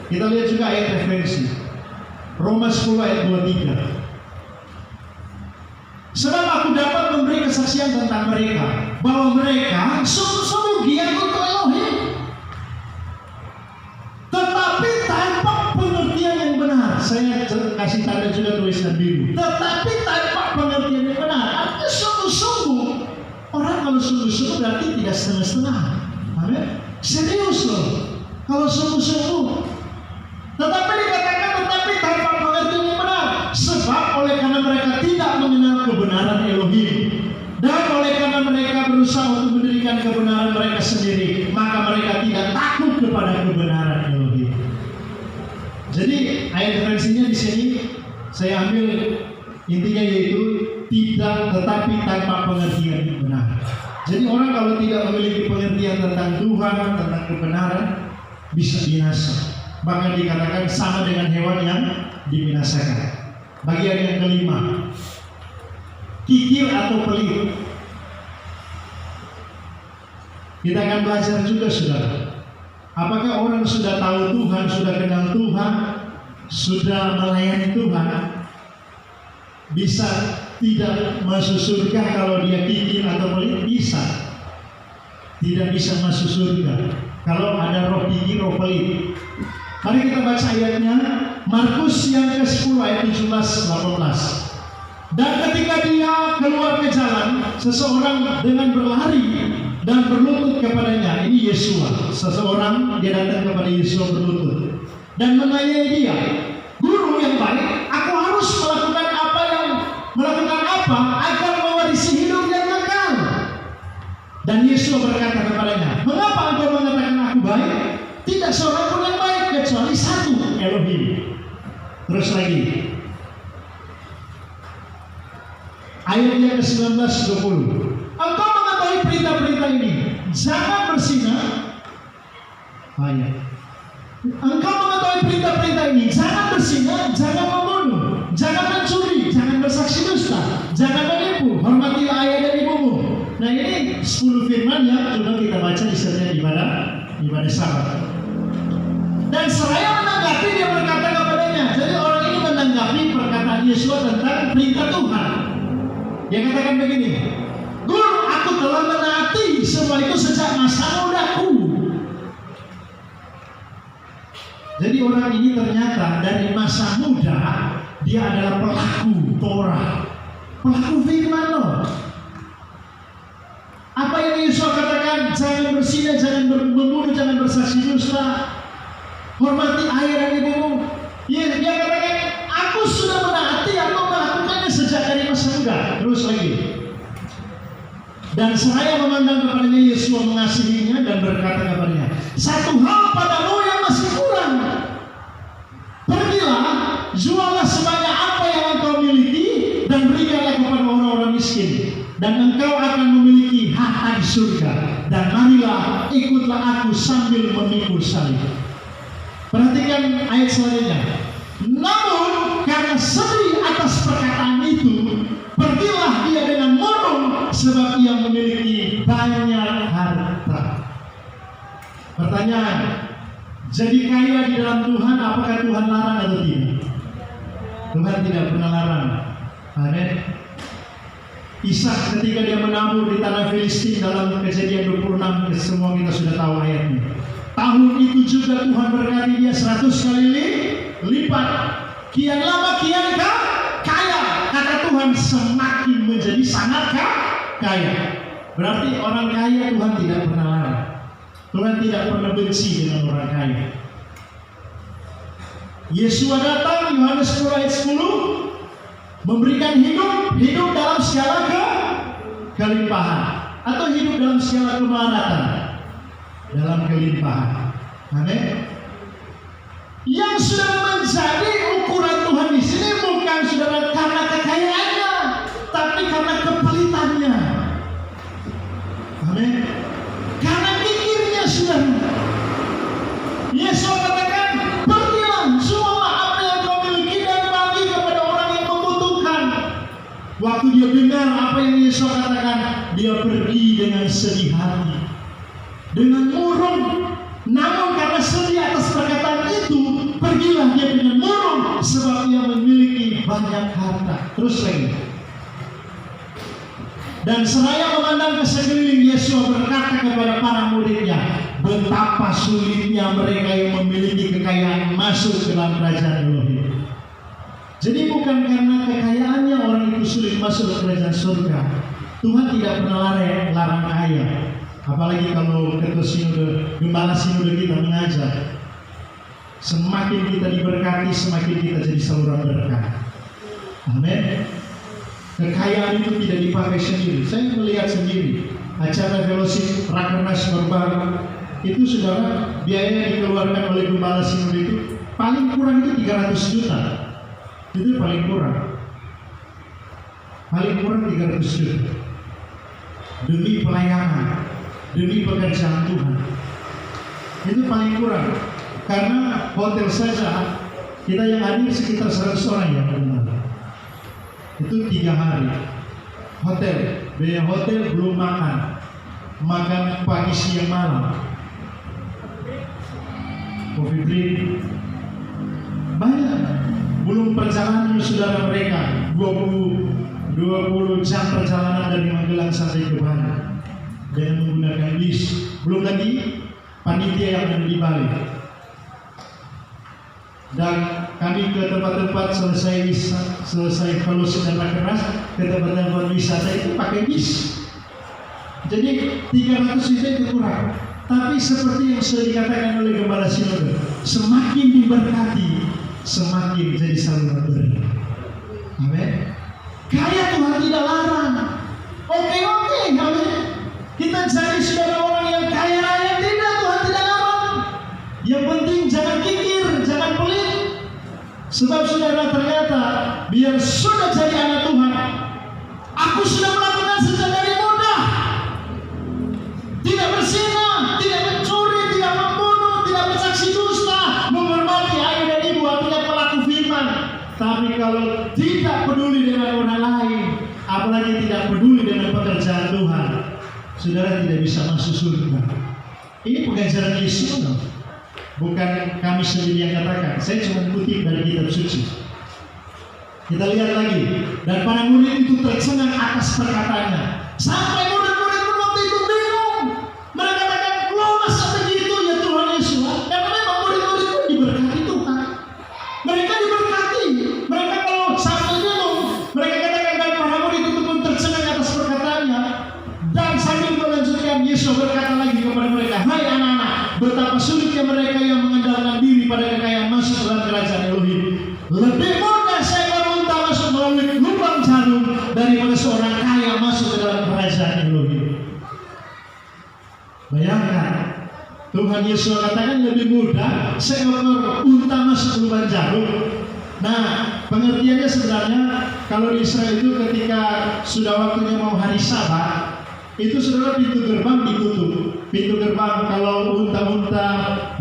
Kita lihat juga ayat referensi Roma 10 ayat 23. Sebab aku dapat memberi kesaksian tentang mereka bahwa mereka sungguh-sungguh giat untuk Elohim, tetapi tanpa pengertian yang benar. Saya kasih tanda juga tulisan biru. Tetapi tanpa pengertian yang benar, artinya sungguh-sungguh. Orang kalau sungguh-sungguh berarti tidak setengah-setengah. Amin. Serius loh. Kalau sungguh-sungguh. Tetapi dikatakan tetapi tanpa pengertian yang benar. Sebab oleh karena mereka tidak mengenal kebenaran Elohim. Dan oleh karena mereka berusaha untuk mendirikan kebenaran mereka sendiri, maka mereka tidak takut kepada kebenaran Elohim. Jadi ayat referensinya di sini saya ambil intinya yaitu tidak tetapi tanpa pengertian yang benar. Jadi orang kalau tidak memiliki pengertian tentang Tuhan, tentang kebenaran, bisa binasa. Bahkan dikatakan sama dengan hewan yang dibinasakan. Bagian yang kelima, kikir atau pelit. Kita akan belajar juga, saudara. Apakah orang sudah tahu Tuhan, sudah kenal Tuhan, sudah melayani Tuhan, bisa tidak masuk surga kalau dia kikir atau pelit? Bisa. Tidak bisa masuk surga kalau ada roh kikir, roh pelit. Mari kita baca ayatnya, Markus yang ke-10 ayat 17-18. Dan ketika dia keluar ke jalan, seseorang dengan berlari dan berlutut kepadanya. Ini Yesua. Seseorang dia datang kepada Yesua berlutut dan menanyai dia, "Guru yang baik, aku harus melakukan apa agar mewarisi hidup yang kekal?" Dan Yesua berkata kepadanya, "Mengapa engkau mengatakan aku baik? Tidak seorang pun yang baik kecuali satu, Elohim." Terus lagi, ayat yang ke-19-20. Engkau mengetahui perintah-perintah ini. Jangan berzinah. Engkau mengetahui perintah-perintah ini. Jangan berzinah, jangan membunuh, jangan mencuri, jangan bersaksi dusta, jangan menipu, hormatilah ayah dan ibumu. Nah, ini 10 firman yang coba kita baca di setiap ibadah Sabat. Dan seraya menanggapi, dia berkata kepadanya. Jadi orang ini menanggapi perkataan Yesus tentang perintah Tuhan. Dia katakan begini, "Guru, aku telah menaati semua itu sejak masa mudaku." Jadi orang ini ternyata dari masa muda dia adalah pelaku Torah, pelaku firman loh. Apa yang Yesus katakan, jangan berzina, jangan membunuh, jangan bersaksi dusta, hormati ayah dan ibumu. Dia katakan, aku sudah menaati, aku melakukannya sejak dari masa muda. Terus lagi. Dan seraya memandang kepadanya, Yesus mengasihinya dan berkata kepadanya, "Satu hal padamu yang masih kurang. Pergilah, jualah sebanyak apa yang engkau miliki dan berikanlah kepada orang-orang miskin, dan engkau akan memiliki harta di surga. Dan marilah, ikutlah aku sambil memikul salib." Perhatikan ayat selanjutnya. Namun karena sedih atas perkataan itu, pergilah dia dengan murung, sebab ia memiliki banyak harta. Pertanyaan, jadi kaya di dalam Tuhan, apakah Tuhan larang atau tidak? Tuhan tidak pernah larang. Amin. Ishak ketika dia menabur di tanah Filistin dalam Kejadian 26, semua kita sudah tahu ayatnya. Tahun itu juga Tuhan berkati dia 100 kali lipat. Kian lama kian kaya. Kata Tuhan semakin menjadi sangat kaya. Berarti orang kaya Tuhan tidak pernah larang. Tuhan tidak pernah benci dengan orang kaya. Yesus datang, Yohanes 10 ayat 10, memberikan hidup dalam segala kelimpahan, atau hidup dalam segala kemanatan, dalam kelimpahan. Amin. Yang sudah menjadi ukuran Tuhan di sini bukan saudara karena kekayaannya, tapi karena kepelitannya. Amin. Karena pikirnya saudara. Yesus katakan, "Pergilah, jualah apa yang kau miliki dan bagi kepada orang yang membutuhkan." Waktu dia dengar apa yang Yesus katakan, dia pergi dengan sedih hati, dengan murung. Namun karena sedih atas perkataan itu, pergilah dia dengan murung, sebab ia memiliki banyak harta. Terus lagi. Dan seraya memandang ke sekeliling, Yesus berkata kepada para muridnya, betapa sulitnya mereka yang memiliki kekayaan masuk ke dalam kerajaan Elohim. Jadi bukan karena kekayaannya orang itu sulit masuk ke kerajaan surga. Tuhan tidak pernah larang kaya. Apalagi kalau ketua sinode, gembala sinode kita mengajar, Semakin kita diberkati, semakin kita jadi saluran berkat. Amin. Kekayaan itu tidak dipakai sendiri. Saya melihat sendiri acara fellowship Rakernas baru itu, saudara, biaya dikeluarkan oleh Gembala Sinode itu paling kurang itu 300 juta. Itu paling kurang. Paling kurang 300 juta. Demi pelayanan, demi pekerjaan Tuhan. Itu paling kurang. Karena hotel saja kita yang hadir sekitar 100 orang ya, teman. Itu 3 hari. Hotel, biaya hotel belum makan pagi siang malam. Coffee break, banyak. Belum perjalanan saudara mereka 20 jam perjalanan dari Magelang sampai ke Bandung dengan menggunakan bis. Belum lagi panitia yang ada di Bali. Dan kami ke tempat-tempat selesai fellowship dan Rakernas, ke tempat-tempat wisata itu pakai bis. Jadi 300 itu kurang. Tapi seperti yang sudah dikatakan oleh Gembala Sinode, semakin diberkati, semakin jadi saluran berkat. Amin. Kaya Tuhan tidak larang. Oke, amin. Kita jadi saudara orang yang kaya raya, tidak, Tuhan tidak larang. Yang penting jangan kikir, jangan pelit. Sebab saudara, ternyata biar sudah jadi anak Tuhan, aku sudah melakukan sejak dari muda. Tidak berzina, tidak mencuri, tidak membunuh, tidak bersaksi dusta, menghormati ayah dan ibu, artinya pelaku firman. Tapi kalau tidak peduli dengan orang lain, apalagi tidak peduli dengan pekerjaan Tuhan, saudara tidak bisa masuk surga. Ini pengajaran Yesus, bukan kami sendiri yang katakan. Saya cuma kutip dari kitab suci. Kita lihat lagi, dan para murid itu tercengang atas perkataannya. Sampai murid-murid pun waktu itu bingung. Mereka katakan, loh masa begitu ya Tuhan Yesus? Karena memang murid-murid itu diberkati Tuhan. Mereka diberkati. Mereka kalau sampai bingung, mereka katakan, dan para murid itu pun tercengang atas perkataannya. Dan sambil melanjutkan, Yesus berkata lagi kepada mereka, hai anak-anak, betapa sulitnya mereka yang mengandalkan diri pada kekayaan masuk dalam kerajaan Elohim. Lebih mudah seekor unta masuk melalui lubang jarum daripada seorang kaya masuk ke dalam kerajaan Elohim. Bayangkan, Tuhan Yesus katakan lebih mudah seekor unta masuk ke lubang jarum. Nah, pengertiannya sebenarnya kalau di Israel itu ketika sudah waktunya mau hari Sabat, itu saudara pintu gerbang ditutup. Pintu gerbang kalau unta-unta,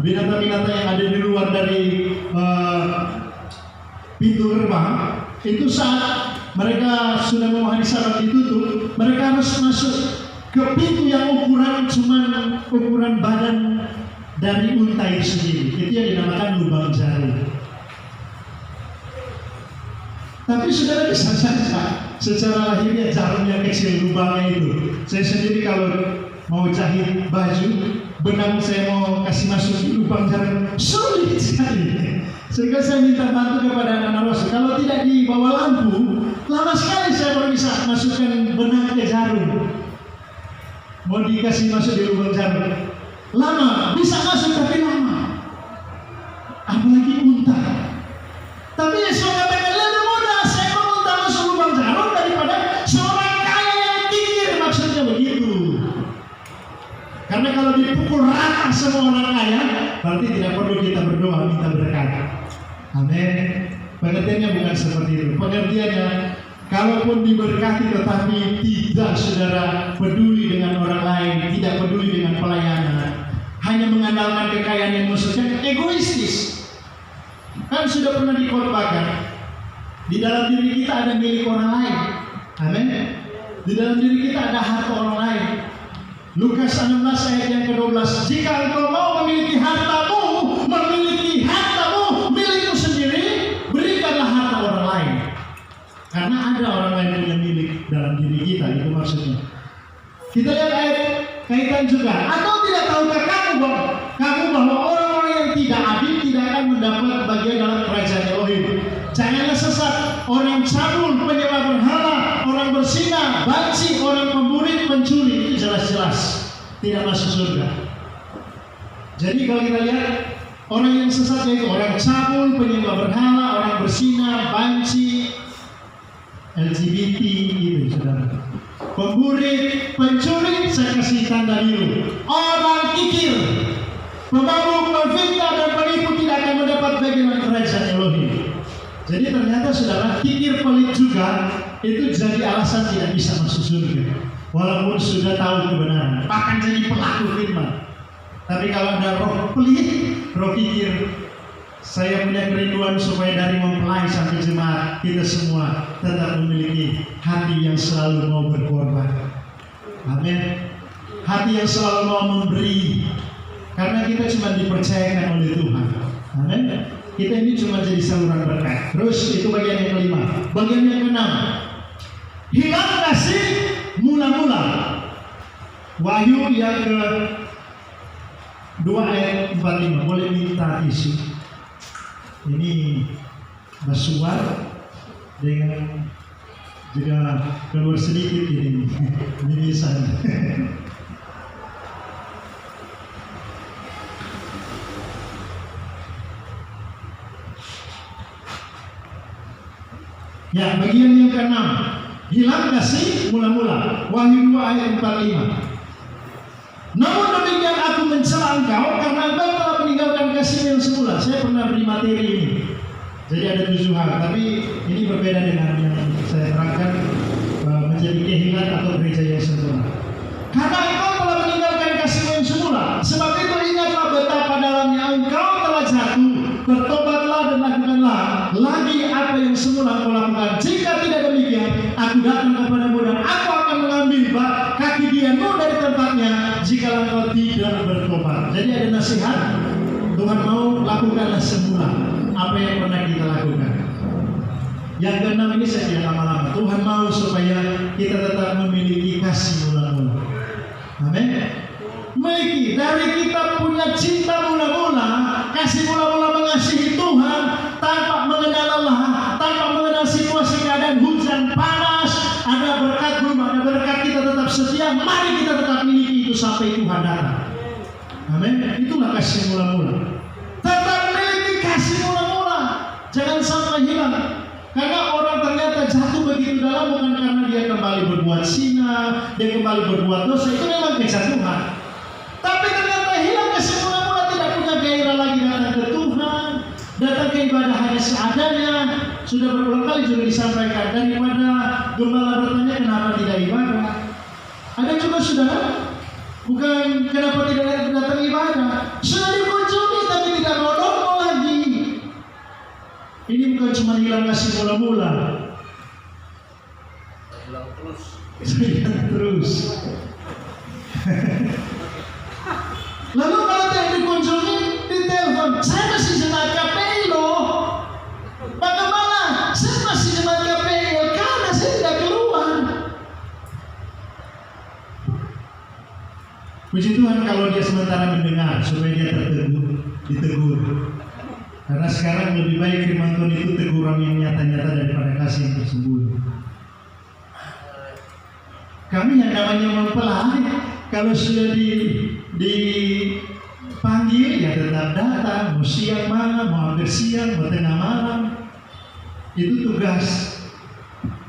binatang-binatang yang ada di luar dari pintu gerbang, itu saat mereka sudah mau hari Sabat ditutup, mereka harus masuk ke pintu yang ukuran badan dari unta itu sendiri. Itu yang dinamakan lubang jarum. Tapi saudara bisa saja secara lahirnya jarumnya kecil, lubangnya itu. Saya sendiri kalau mau jahit baju, benang saya mau kasih masuk di lubang jarum, sulit sekali. Sehingga saya minta bantu kepada anak-anak Rasul. Kalau tidak di bawah lampu, lama sekali saya baru bisa masukkan benang ke jarum. Mau dikasih masuk di lubang jarum, lama, bisa masuk tapi lama. Apalagi unta. Tapi Yesus katakan lebih mudah seekor unta masuk lubang jarum daripada seorang kaya yang kikir, maksudnya begitu. Karena kalau dipukul rata semua orang kaya, berarti tidak perlu kita berdoa minta berkat. Amin. Pengertiannya bukan seperti itu. Pengertiannya, kalaupun diberkati tetapi tidak saudara peduli dengan orang lain, tidak peduli dengan pelayanan, hanya mengandalkan kekayaan yang maksudnya egoistis. Kan sudah pernah dikhotbahkan, di dalam diri kita ada milik orang lain. Amin. Di dalam diri kita ada harta orang lain. Lukas 16 ayat yang ke-12, jika engkau mau memiliki hartamu milikmu sendiri, berikanlah harta orang lain. Karena ada orang lain punya milik dalam diri kita, itu maksudnya. Kita lihat ayat kaitan juga. Atau tidak tahukah kamu bahwa orang-orang yang tidak adil tidak akan mendapat bagian dalam kerajaan Elohim? Janganlah sesat, orang cabul, penyembah berhala, orang berzina, banci, orang pemburi, pencuri, itu jelas-jelas tidak masuk surga. Jadi kalau kita lihat Orang yang sesat yaitu orang cabul, penyembah berhala, orang berzina, banci, LGBT gitu saudara. Pemburi, pencuri, saya kasih tanda biru. Orang kikir, pemabuk, pemfitnah dan penipu tidak akan mendapat bagian kerajaan Elohim. Jadi ternyata saudara, kikir pelit juga itu jadi alasan tidak bisa masuk surga. Walaupun sudah tahu kebenaran, bahkan jadi pelaku firman. Tapi kalau ada roh pelit, roh kikir, saya punya kerinduan supaya dari mempelai sampai jemaat kita semua tetap memiliki hati yang selalu mau berkorban. Amin. Hati yang selalu mau memberi, karena kita cuma dipercayakan oleh Tuhan. Amin. Kita ini cuma jadi saluran berkat. Terus itu bagian yang kelima. Bagian yang keenam, hilang kasih mula-mula. Wahyu yang ke 2 ayat 45. Boleh minta tisu. Ini basuhan dengan juga keluar sedikit ini mimisan. Ya, bagian yang keenam, hilang kasih mula-mula. Wahyu 2 ayat 45. Namun demikian aku mencela engkau karena engkau telah meninggalkan kasih yang semula. Saya pernah beri materi ini. Jadi ada 7 hal, tapi ini berbeda dengan yang saya terangkan menjadi kehilangan atau gereja yang sempurna. Karena engkau telah meninggalkan kasih yang semula, sebab itu ingatlah betapa dalamnya engkau telah jatuh. Bertobatlah dan lakukanlah lagi apa yang semula engkau lakukan. Jika tidak demikian, aku datang kepadamu dan aku akan mengambil kaki diamu dari tempatnya jika engkau tidak bertobat. Jadi ada nasihat, Tuhan mau lakukanlah semula apa yang pernah kita lakukan. Yang keenam ini saya tidak lama-lama. Tuhan mau supaya kita tetap memiliki kasih mula-mula. Amin. Memiliki dari kita punya cinta mula-mula, kasih mula-mula mengasihi Tuhan tanpa mengenal lelah, tanpa mengenal situasi keadaan hujan panas, ada berkat belum ada berkat, kita tetap setia. Mari kita tetap miliki itu sampai Tuhan datang. Amin. Itulah kasih mula-mula. Tetap miliki kasih mula-mula, jangan sampai hilang. Karena orang ternyata jatuh begitu dalam bukan karena dia kembali berbuat zina, dia kembali berbuat dosa, itu memang kejatuhan. Tapi ternyata hilang kasih mula-mula, tidak punya gairah lagi datang ke Tuhan, datang ke ibadah hanya seadanya. Sudah berulang kali juga disampaikan, daripada gembala bertanya kenapa tidak ibadah. Ada juga saudara, bukan kenapa tidak datang ibadah, sudah dikunjungi tapi tidak mau nongol lagi. Ini bukan cuma hilang kasih mula-mula, hilang terus. Lalu kalau tidak dikunjungi, ditelepon, saya masih jemaat KPI loh. Bagaimana? Saya masih jemaat KPI karena saya tidak keluar. Puji Tuhan kalau dia sementara mendengar supaya dia ditegur. Karena sekarang lebih baik firman Tuhan itu teguran yang nyata-nyata daripada kasih yang tersembunyi. Kami yang namanya mempelai, kalau sudah dipanggil ya tetap datang, mau siang malam, mau hampir siang, mau tengah malam, itu tugas.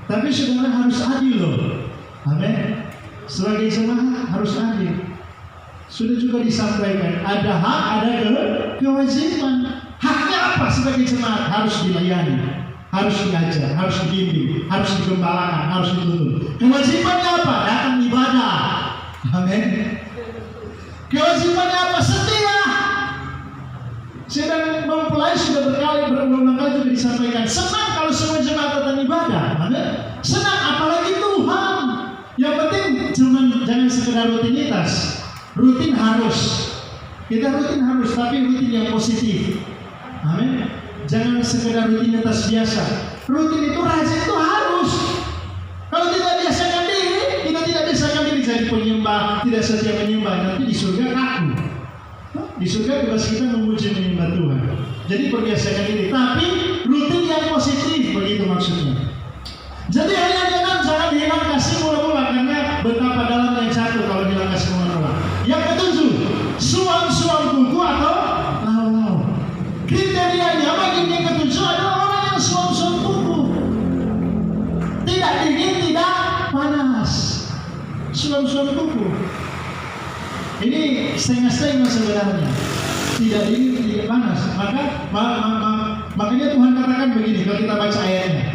Tapi saudara harus adil loh, amin. Sebagai jemaat harus adil. Sudah juga disampaikan, ada hak, ada kewajiban. Haknya apa sebagai jemaat? Harus dilayani, harus diajar, harus dibimbing, harus digembalakan, harus dituntun. Kewajibannya apa? Datang ibadah. Amin. Kewajibannya apa? Setia. Sedang mempelai sudah berulang kali juga disampaikan. Senang kalau semua jemaat datang ibadah. Amin. Senang apalagi Tuhan. Yang penting jangan sekedar rutinitas. Rutin harus. Kita rutin harus, tapi rutin yang positif. Amin. Jangan sekedar rutinitas biasa. Rutin itu rajin itu harus. Kalau tidak biasakan diri, kita tidak biasakan diri jadi penyembah, tidak setia menyembah, nanti di surga kaku. Di surga tugas kita memuji menyembah Tuhan. Jadi perbiasakan diri, tapi rutin yang positif, begitu maksudnya. Jadi jangan hilang kasih mula-mula, karena betapa dalamnya jatuh kalau hilang kasih mula-mula. Yang ketujuh, suam-suam buku atau lau-lau. setengah-setengah sebenarnya. Tidak dingin, tidak panas. Makanya Tuhan katakan begini kalau kita baca ayatnya.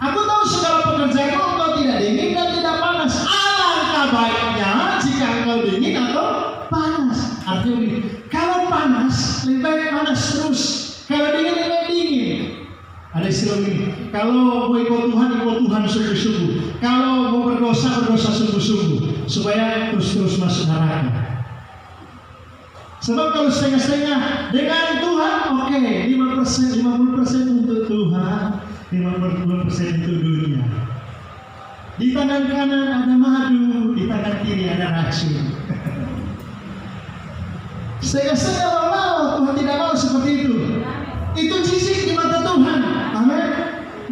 Aku tahu segala pekerjaanmu, engkau tidak dingin dan tidak panas. Alangkah baiknya jika engkau dingin atau panas. Artinya begini, kalau panas lebih baik panas terus. Kalau dingin lebih baik dingin. Ada istilah begini, kalau mau ikut Tuhan sungguh-sungguh. Kalau mau berdosa sungguh-sungguh. Supaya terus masuk neraka. Sebab kalau setengah-setengah dengan Tuhan, oke, 50% untuk Tuhan, 50% untuk dunia. Di tangan kanan ada madu, di tangan kiri ada racun. Setengah-setengah Allah, Tuhan tidak mau seperti itu. Itu jijik di mata Tuhan. Amin.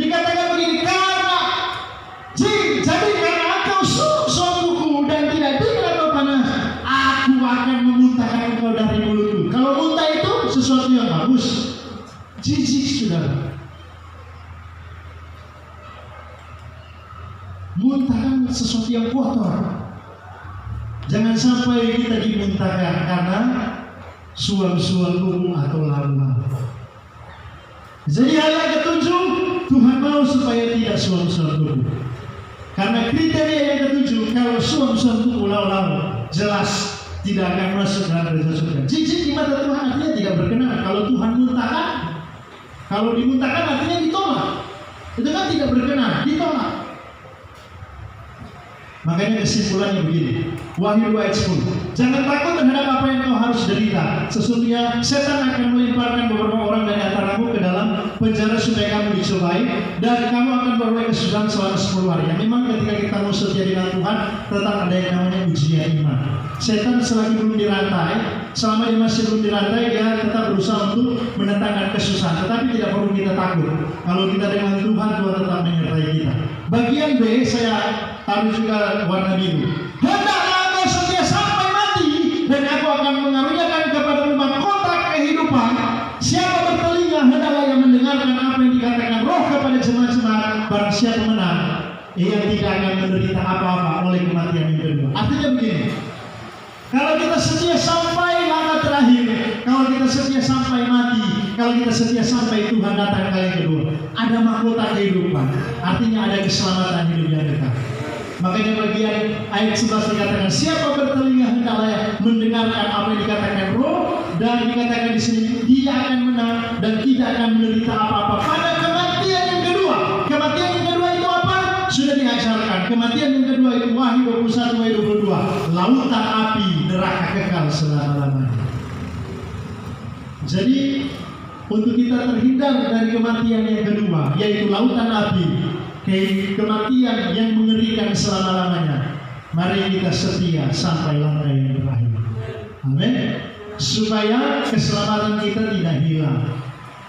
Dikatakan begini, jadi karena engkau sungguh-sungguh dan tidak dingin atau panas, aku akan memuntahkan engkau dari mulutku. Kalau muntah itu sesuatu yang bagus. Jijik, saudara. Muntahkan sesuatu yang kotor. Jangan sampai kita dimuntahkan karena suam-suam tubuh atau lalu-lalu. Jadi hal yang ketujuh, Tuhan mau supaya tidak suam-suam tubuh. Karena kriteria yang ketujuh, kalau suam-suam tubuh lalu-lalu, jelas tidak akan masuk dalam kerajaan surga. Jijik di mata Tuhan artinya tidak berkenan. Kalau Tuhan muntahkan, kalau dimuntahkan artinya ditolak. Itu kan tidak berkenan, ditolak. Makanya kesimpulannya begini, Wahyu 2 ayat 10. Jangan takut terhadap apa yang kau harus derita. Sesungguhnya setan akan melemparkan beberapa orang dari antaramu ke dalam penjara supaya kamu dicobai, dan kamu akan beroleh kesusahan selama 10 hari. Yang memang ketika kita mau setia dengan Tuhan, tetap ada yang namanya ujian iman. Setan selagi belum dirantai, selama dia masih belum dirantai, dia tetap berusaha untuk mendatangkan kesusahan. Tetapi tidak perlu kita takut. Kalau kita dengan Tuhan, Tuhan tetap menyertai kita. Bagian B, saya taruh juga warna biru. Hendaklah engkau setia sampai mati, dan aku akan mengaruniakan kepadamu mahkota kehidupan. Siapa bertelinga, hendaklah yang mendengarkan apa yang dikatakan Roh kepada jemaat-jemaat. Barang siapa menang, ia tidak akan menderita apa-apa oleh kematian yang kedua. Artinya begini, kalau kita setia sampai lama terakhir, kalau kita setia sampai mati, kalau kita setia sampai Tuhan datang kali yang kedua, ada mahkota kehidupan. Artinya ada keselamatan hidup yang dekat. Makanya bagian ayat 11 dikatakan, siapa bertelinga hendaklah mendengarkan apa yang dikatakan Roh, dan dikatakan di sini dia akan menang dan tidak akan menderita apa-apa pada kematian yang kedua. Kematian yang kedua itu apa? Sudah diajarkan. Kematian yang kedua itu Wahyu 21 ayat 22, lautan api neraka kekal selama-lamanya. Jadi untuk kita terhindar dari kematian yang kedua, yaitu lautan api, kematian yang mengerikan selama-lamanya, mari kita setia sampai langkah yang terakhir. Amin. Supaya keselamatan kita tidak hilang.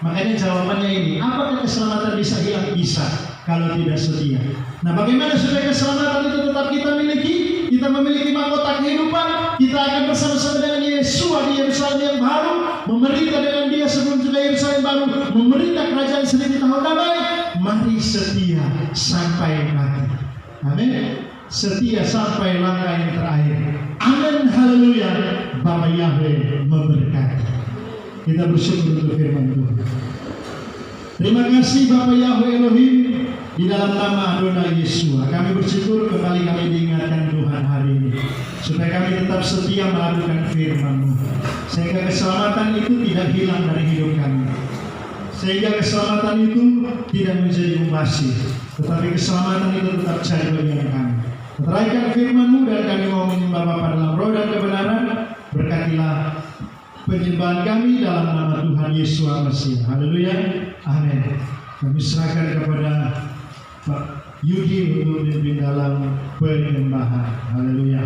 Makanya jawabannya ini, apakah keselamatan bisa hilang? Bisa, kalau tidak setia. Nah, bagaimana supaya keselamatan itu tetap kita miliki? Kita memiliki mahkota kehidupan. Kita akan bersama-sama dengan Yesus di Yerusalem yang baru, memerintah dengan Dia sebelum juga Yerusalem baru, memerintah kerajaan 1000 tahun damai. Mari setia sampai mati. Amin. Setia sampai langkah yang terakhir. Amin. Haleluya. Bapa Yahweh memberkati. Kita bersyukur untuk firman Tuhan. Terima kasih Bapa Yahweh Elohim, di dalam nama Adonai Yeshua. Kami bersyukur kembali kami diingatkan Tuhan hari ini, supaya kami tetap setia melakukan firman-Mu, sehingga keselamatan itu tidak hilang dari hidup kami, sehingga keselamatan itu tidak menjadi mubazir, tetapi keselamatan itu tetap jadi bagian kami. Teraikan firman-Mu, dan kami mau menyembah Bapa dalam roh dan kebenaran. Berkatilah penyembahan kami dalam nama Tuhan Yesus Mesias. Haleluya. Amin. Kami serahkan kepada Pak Yudi untuk memimpin dalam penyembahan. Haleluya.